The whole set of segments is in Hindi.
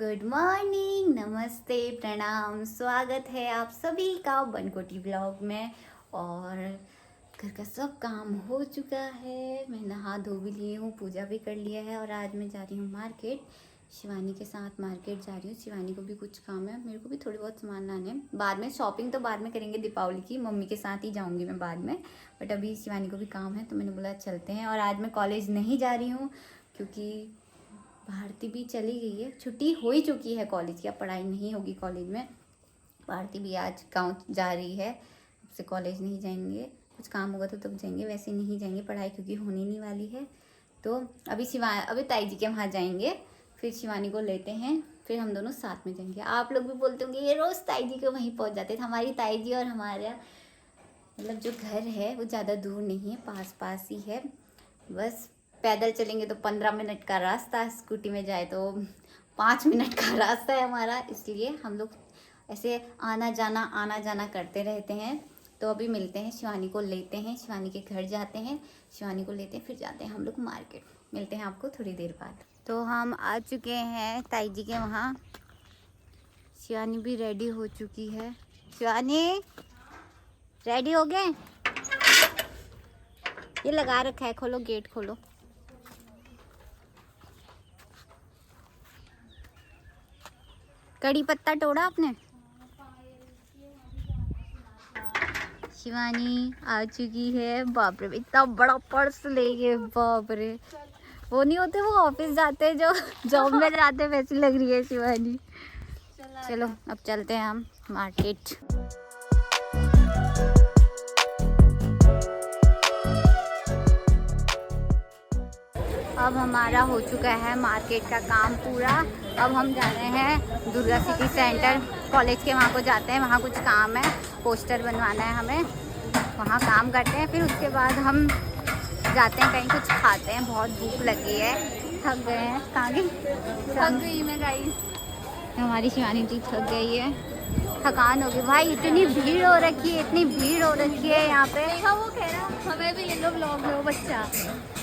गुड मॉर्निंग, नमस्ते, प्रणाम। स्वागत है आप सभी का बनकोटी ब्लॉग में। और घर का सब काम हो चुका है, मैं नहा धो भी ली हूँ, पूजा भी कर लिया है। और आज मैं जा रही हूँ मार्केट, शिवानी के साथ मार्केट जा रही हूँ। शिवानी को भी कुछ काम है, मेरे को भी थोड़े बहुत सामान लाने हैं। बाद में शॉपिंग तो बाद में करेंगे दीपावली की, मम्मी के साथ ही जाऊँगी मैं बाद में। बट अभी शिवानी को भी काम है तो मैंने बोला चलते हैं। और आज मैं कॉलेज नहीं जा रही हूँ क्योंकि भारती भी चली गई है, छुट्टी हो ही चुकी है कॉलेज की, अब पढ़ाई नहीं होगी कॉलेज में। भारती भी आज गांव जा रही है, अब से कॉलेज नहीं जाएंगे, कुछ काम होगा तो तब जाएंगे, वैसे नहीं जाएंगे पढ़ाई क्योंकि होने नहीं वाली है। तो अभी ताई जी के वहाँ जाएंगे, फिर शिवानी को लेते हैं, फिर हम दोनों साथ में जाएंगे। आप लोग भी बोलते होंगे ये रोज़ ताई जी के वहीं पहुँच जाते थे। हमारी ताई जी और हमारा मतलब जो घर है वो ज़्यादा दूर नहीं है, पास पास ही है। बस पैदल चलेंगे तो 15 मिनट का रास्ता, स्कूटी में जाए तो 5 मिनट का रास्ता है हमारा, इसलिए हम लोग ऐसे आना जाना करते रहते हैं। तो अभी मिलते हैं, शिवानी को लेते हैं, शिवानी के घर जाते हैं, शिवानी को लेते हैं, फिर जाते हैं हम लोग मार्केट। मिलते हैं आपको थोड़ी देर बाद। तो हम आ चुके हैं ताई जी के वहाँ, शिवानी भी रेडी हो चुकी है। शिवानी रेडी हो गए? ये लगा रखा है, खोलो गेट खोलो। कड़ी पत्ता तोड़ा आपने? शिवानी आ चुकी है। बाप रे, इतना बड़ा पर्स लेके, बाप रे। वो नहीं होते वो ऑफिस जाते हैं जो जॉब में जाते हैं, वैसी लग रही है शिवानी। चलो अब चलते हैं हम मार्केट। अब हमारा हो चुका है मार्केट का काम पूरा। अब हम जा रहे हैं दुर्गा सिटी सेंटर, कॉलेज के वहाँ को जाते हैं, वहाँ कुछ काम है, पोस्टर बनवाना है हमें, वहाँ काम करते हैं। फिर उसके बाद हम जाते हैं कहीं, कुछ खाते हैं, बहुत भूख लगी है, थक गए हैं। कहाँ गई? थक गई मैं गाइस, हमारी शिवानी जी थक गई है, थकान होगी भाई। इतनी भीड़ हो रखी है, इतनी भीड़ हो रखी है यहाँ पे। वो कह रहा हमें भी ये लो ब्लॉग लो बच्चा।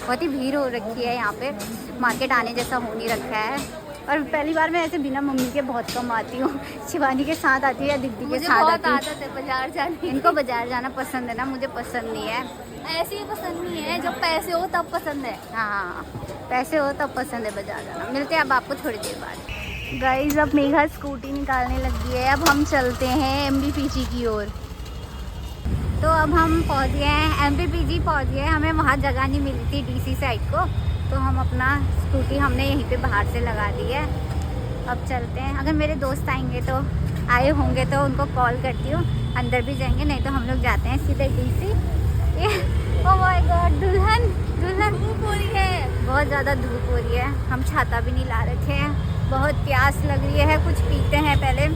बहुत ही भीड़ हो रखी है यहाँ पे, मार्केट आने जैसा हो नहीं रखा है। और पहली बार मैं ऐसे बिना मम्मी के बहुत कम आती हूँ, शिवानी के साथ आती है या दीदी के साथ आती है। बाजार जाने, इनको बाजार जाना पसंद है ना, मुझे पसंद नहीं है। ऐसे ही पसंद नहीं है, जब पैसे हो तब पसंद है। हाँ, पैसे हो तब पसंद है बाजार जाना। मिलते हैं अब आपको थोड़ी देर बाद। गाइस अब मेघा स्कूटी निकालने लगी है, अब हम चलते हैं MBPG की ओर। तो अब हम पहुंच गए हैं MBPG, पहुंच गए। हमें वहाँ जगह नहीं मिली थी DC साइड को, तो हम अपना स्कूटी हमने यहीं पे बाहर से लगा दी है। अब चलते हैं, अगर मेरे दोस्त आएंगे तो आए होंगे तो उनको कॉल करती हूँ, अंदर भी जाएंगे, नहीं तो हम लोग जाते हैं सीधे DC। ओह माय गॉड, दुल्हन धूप हो रही है, बहुत ज़्यादा धूप हो रही है। हम छाता भी नहीं ला रखे हैं, बहुत प्यास लग रही है, कुछ पीते हैं पहले,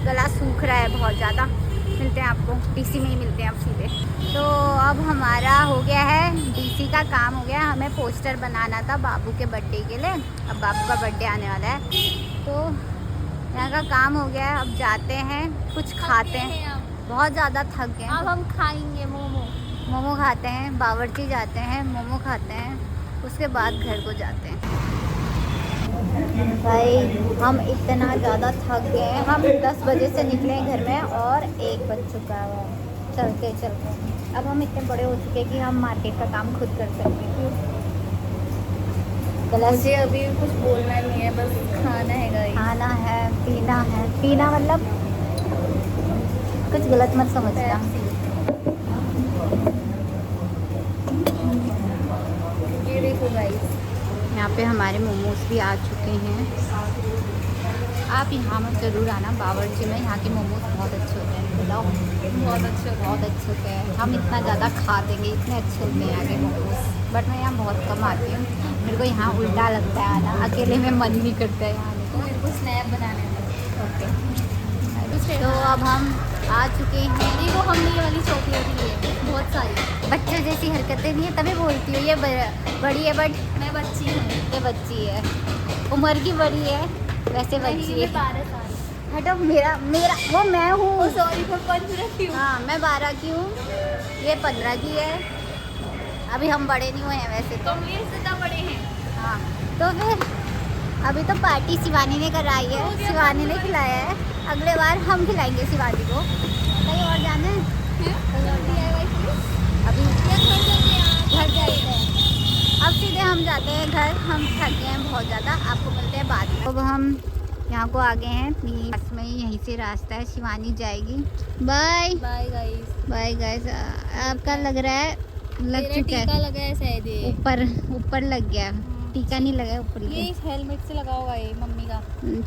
गला सूख रहा है बहुत ज़्यादा। मिलते हैं आपको DC में ही मिलते हैं अब सीधे। तो अब हमारा हो गया है, DC का काम हो गया, हमें पोस्टर बनाना था बाबू के बर्थडे के लिए। अब बाबू का बर्थडे आने वाला है तो यहाँ का काम हो गया है। अब जाते हैं, कुछ खाते हैं, बहुत ज़्यादा थक गए। अब हम खाएंगे मोमो खाते हैं, बावर्ची जाते हैं, मोमो खाते हैं, उसके बाद घर को जाते हैं। भाई हम इतना ज़्यादा थक गए हैं, हम 10 बजे से निकले घर में और 1 बज चुका है चलते। अब हम इतने बड़े हो चुके हैं कि हम मार्केट का काम खुद कर सकते हैं। मुझे अभी कुछ बोलना नहीं है, बस खाना है गाइस। खाना है, पीना मतलब कुछ गलत मत समझना। ये देखो गाइस, यहाँ पे हमारे मोमोज भी आ चुके हैं। आप यहाँ में ज़रूर आना बावर्ची में, यहाँ के मोमोज बहुत अच्छे होते हैं। बताओ, बहुत अच्छे होते हैं। हम इतना ज़्यादा खा देंगे, इतने अच्छे होते हैं यहाँ के मोमोज, बट मैं यहाँ बहुत कम आती हूँ, मेरे को यहाँ उल्टा लगता है आना, अकेले में मन नहीं करता है यहाँ तो मेरे को स्नैप बनाने में। ओके, तो अब हम आ चुके हैं। देखो हमने ये वाली चॉकलेट ली है, बहुत सारी। बच्चों जैसी हरकतें नहीं है, तभी बोलती हूँ ये बड़ी है, बट मैं बच्ची हूँ। ये बच्ची है, उम्र की बड़ी है, वैसे बच्ची है। 12 साल। हटो, मेरा वो मैं हूँ। सॉरी फॉर पंच। हाँ, मैं 12 की हूँ, ये 15 की है। अभी हम बड़े नहीं हुए हैं वैसे तो। तुम मेरे से तो बड़े हैं। हाँ, तो फिर अभी तो पार्टी शिवानी ने कराई है, शिवानी ने खिलाया है, अगले बार हम खिलाएंगे शिवानी को। कहीं और जाना है? अभी घर जाते हैं, अब सीधे हम जाते हैं घर, हम थक गए हैं बहुत ज़्यादा। आपको मिलते हैं बाद में। अब हम यहाँ को आ गए हैं, पास में ही यहीं से रास्ता है, शिवानी जाएगी। Bye bye guys. Bye guys. आपका लग रहा है लग चुका टीका है, लगा है शायद ये। ऊपर लग गया, टीका नहीं लगा है, ऊपर ये इस हेलमेट से लगा होगा ये मम्मी का।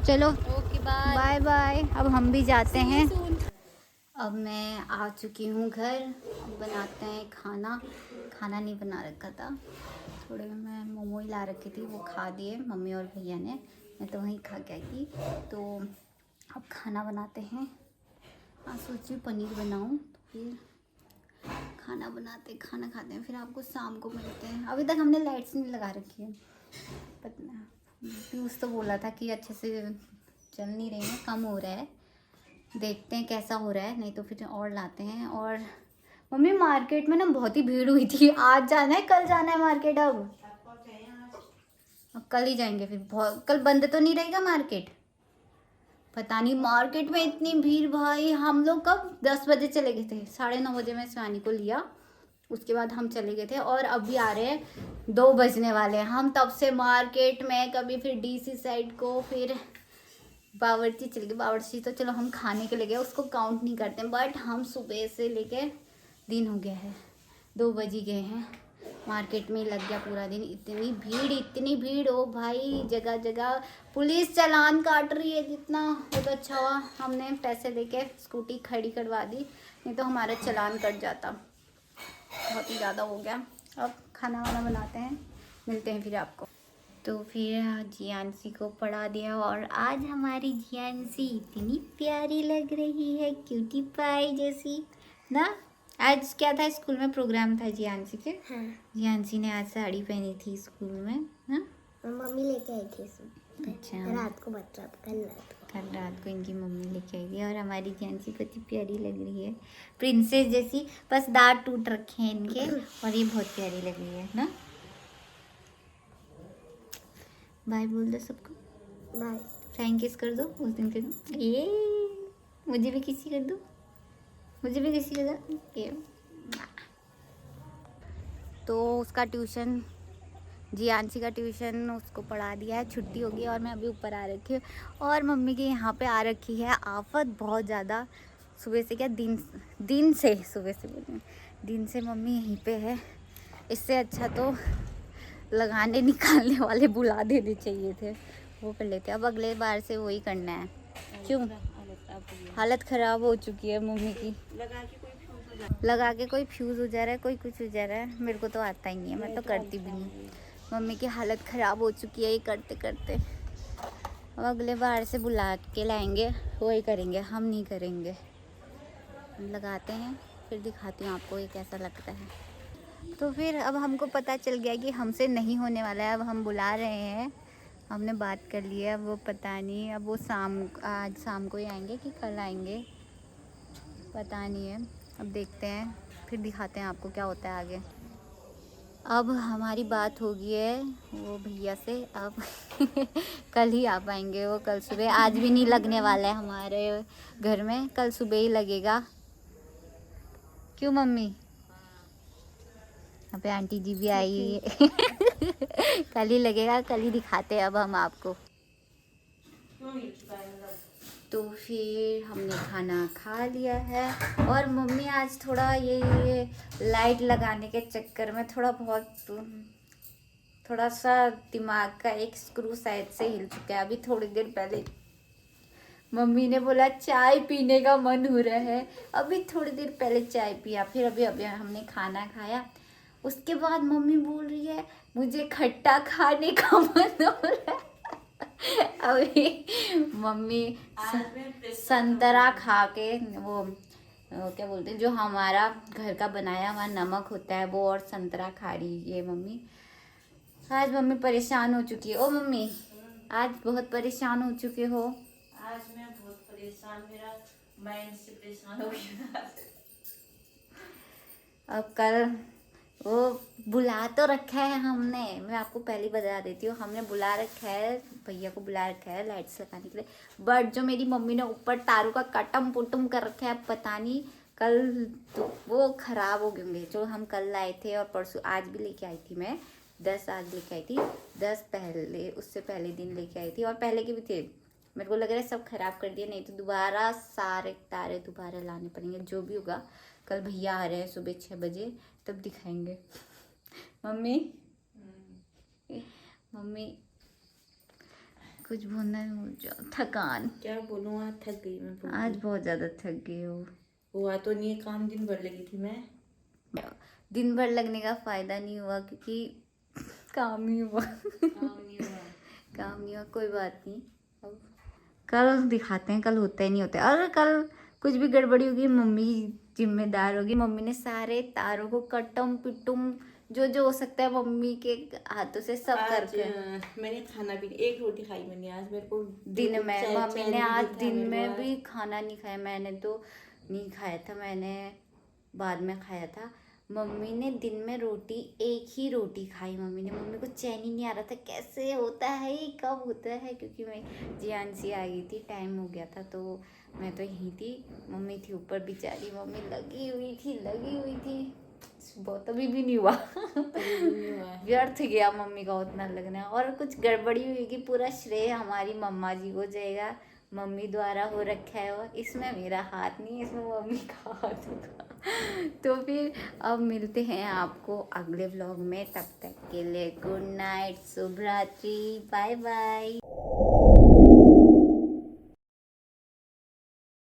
चलो ओके बाय। बाय बाय, अब हम भी जाते See you हैं। soon। अब मैं आ चुकी हूँ घर, अब बनाते हैं खाना। खाना नहीं बना रखा था, थोड़े मैं मोमो ही ला रखी थी, वो खा दिए मम्मी और भैया ने, मैं तो वहीं खा के आई थी। तो अब खाना बनाते हैं। आज सोची पनीर बनाऊँ, तो फिर खाना बनाते, खाना खाते हैं, फिर आपको शाम को मिलते हैं। अभी तक हमने लाइट्स नहीं लगा रखी है, पता पीयूष तो बोला था कि अच्छे से चल नहीं रही है, कम हो रहा है, देखते हैं कैसा हो रहा है, नहीं तो फिर और लाते हैं। और मम्मी मार्केट में ना बहुत ही भीड़ हुई थी, आज जाना है कल जाना है मार्केट? अब कल ही जाएंगे फिर, बहुत कल बंद तो नहीं रहेगा मार्केट? पता नहीं, मार्केट में इतनी भीड़ भाई। हम लोग कब 10 बजे चले गए थे, 9:30 बजे मैं शिवानी को लिया, उसके बाद हम चले गए थे, और अभी आ रहे हैं 2 बजने वाले हैं। हम तब से मार्केट में, कभी फिर डीसी साइड को, फिर बावर्ची चले गए। बावर्ची तो चलो हम खाने के लिए गए, उसको काउंट नहीं करते, बट हम सुबह से लेके दिन हो गया है, 2 बज ही गए हैं, मार्केट में ही लग गया पूरा दिन। इतनी भीड़ हो भाई, जगह जगह पुलिस चालान काट रही है। जितना बहुत अच्छा हुआ हमने पैसे देके स्कूटी खड़ी करवा दी, नहीं तो हमारा चालान कट जाता, बहुत ही ज़्यादा हो गया। अब खाना वाना बनाते हैं, मिलते हैं फिर आपको। तो फिर जियांसी को पढ़ा दिया, और आज हमारी जियांसी इतनी प्यारी लग रही है, क्यूटी पाई जैसी ना। आज क्या था स्कूल में, प्रोग्राम था जियांसी के। हाँ। जियांसी ने आज साड़ी पहनी थी स्कूल में ना। मम्मी लेके आई थी सुबह। अच्छा, रात को, मतलब कल रात को इनकी मम्मी लेके आई थी, और हमारी जियांसी कितनी प्यारी लग रही है, प्रिंसेस जैसी, बस दांत टूट रखे हैं इनके, और ये बहुत प्यारी लग रही है ना। बाय बोल दो सबको, बाय। फ्लाइंग किस कर दो, उस दिन कर दो, ये मुझे भी किसी कर दो, मुझे भी किसी कर दो ये। तो उसका ट्यूशन, जियांसी का ट्यूशन उसको पढ़ा दिया है, छुट्टी हो गई, और मैं अभी ऊपर आ रखी हूँ, और मम्मी के यहाँ पे आ रखी है आफत बहुत ज़्यादा। सुबह से क्या, दिन से, सुबह से बोल, दिन से मम्मी यहीं पे है। इससे अच्छा तो लगाने निकालने वाले बुला देने चाहिए थे, वो कर लेते। अब अगले बार से वही करना है। क्यों? हालत ख़राब हो चुकी है मम्मी की, लगा के कोई फ्यूज़ हो जा रहा है, कोई कुछ हो जा रहा है, मेरे को तो आता ही नहीं है, मैं तो करती भी नहीं। मम्मी की हालत ख़राब हो चुकी है ये करते करते। अब अगले बार से बुला के लाएंगे, वही करेंगे, हम नहीं करेंगे। लगाते हैं, फिर दिखाती हूँ आपको ये कैसा लगता है। तो फिर अब हमको पता चल गया कि हमसे नहीं होने वाला है, अब हम बुला रहे हैं, हमने बात कर ली है। अब वो पता नहीं, अब वो आज शाम को ही आएंगे कि कल आएंगे, पता नहीं है। अब देखते हैं, फिर दिखाते हैं आपको क्या होता है आगे। अब हमारी बात हो गई है वो भैया से, अब कल ही आ पाएंगे वो, कल सुबह। आज भी नहीं लगने वाला है हमारे घर में, कल सुबह ही लगेगा। क्यों मम्मी? यहाँ पे आंटी जी भी आई हुई है। कल ही लगेगा, कल ही दिखाते हैं अब हम आपको। तो फिर हमने खाना खा लिया है, और मम्मी आज थोड़ा ये लाइट लगाने के चक्कर में थोड़ा सा दिमाग का एक स्क्रू साइड से हिल चुका है। अभी थोड़ी देर पहले मम्मी ने बोला चाय पीने का मन हो रहा है, अभी थोड़ी देर पहले चाय पिया, फिर अभी हमने खाना खाया। उसके बाद मम्मी बोल रही है मुझे खट्टा खाने का मन हो रहा है। अभी मम्मी संतरा खा के, वो क्या बोलते हैं, जो हमारा घर का बनाया हुआ नमक होता है वो, और संतरा खा रही है मम्मी। आज मम्मी परेशान हो चुकी है। ओ मम्मी, आज बहुत परेशान हो चुके हो? आज मैं बहुत परेशान, मेरा माइंड से परेशान हो गया। अब कल वो बुला तो रखा है हमने, मैं आपको पहले ही बता देती हूँ, हमने बुला रखा है, भैया को बुला रखा है लाइट्स लगाने के लिए। बट जो मेरी मम्मी ने ऊपर तारों का कटम पुटम कर रखा है, पता नहीं कल तो वो खराब हो गए होंगे। जो हम कल लाए थे और परसों आज भी लेके आई थी मैं, 10 आज लेके आई थी, 10 पहले उससे पहले दिन लेके आई थी, और पहले के भी थे। मेरे को लग रहा है सब खराब कर दिए, नहीं तो दोबारा सारे तारे दोबारा लाने पड़ेंगे। जो भी होगा, कल भैया आ रहे हैं सुबह 6 बजे, तब दिखाएंगे। मम्मी मम्मी कुछ बोलना है मुझे, थकान क्या बोलूँ, आज थक गई मैं बहुत। आज बहुत ज़्यादा थक गई हूँ। हुआ तो नहीं है काम, दिन भर लगी थी मैं। दिन भर लगने का फ़ायदा नहीं हुआ क्योंकि काम नहीं हुआ। काम नहीं हुआ। काम नहीं हुआ, कोई बात नहीं, अब कल दिखाते हैं, कल होता ही नहीं होता है। और कल कुछ भी गड़बड़ी होगी मम्मी जिम्मेदार होगी। मम्मी ने सारे तारों को कटम पिटुम जो जो हो सकता है मम्मी के हाथों से सब आज करके। मैंने खाना भी एक रोटी खाई मैंने आज, मेरे को दिन में चैन मम्मी भी ने आज नहीं था दिन मेरे को में आज। भी खाना नहीं खाया, मैंने तो नहीं खाया था, मैंने बाद में खाया था। मम्मी ने दिन में रोटी, एक ही रोटी खाई मम्मी ने। मम्मी को चैन ही नहीं आ रहा था कैसे होता है ये, कब होता है, क्योंकि मैं जियानसी आ गई थी, टाइम हो गया था, तो मैं तो यहीं थी, मम्मी थी ऊपर बेचारी। मम्मी लगी हुई थी बहुत, अभी भी नहीं हुआ। व्यर्थ गया मम्मी का उतना लगना। और कुछ गड़बड़ी हुई कि पूरा श्रेय हमारी मम्मा जी को जाएगा, मम्मी द्वारा हो रखा है वो, इसमें मेरा हाथ नहीं है, इसमें मम्मी का हाथ होगा। तो फिर अब मिलते हैं आपको अगले व्लॉग में, तब तक के लिए गुड नाइट, शुभ रात्रि, बाय बाय।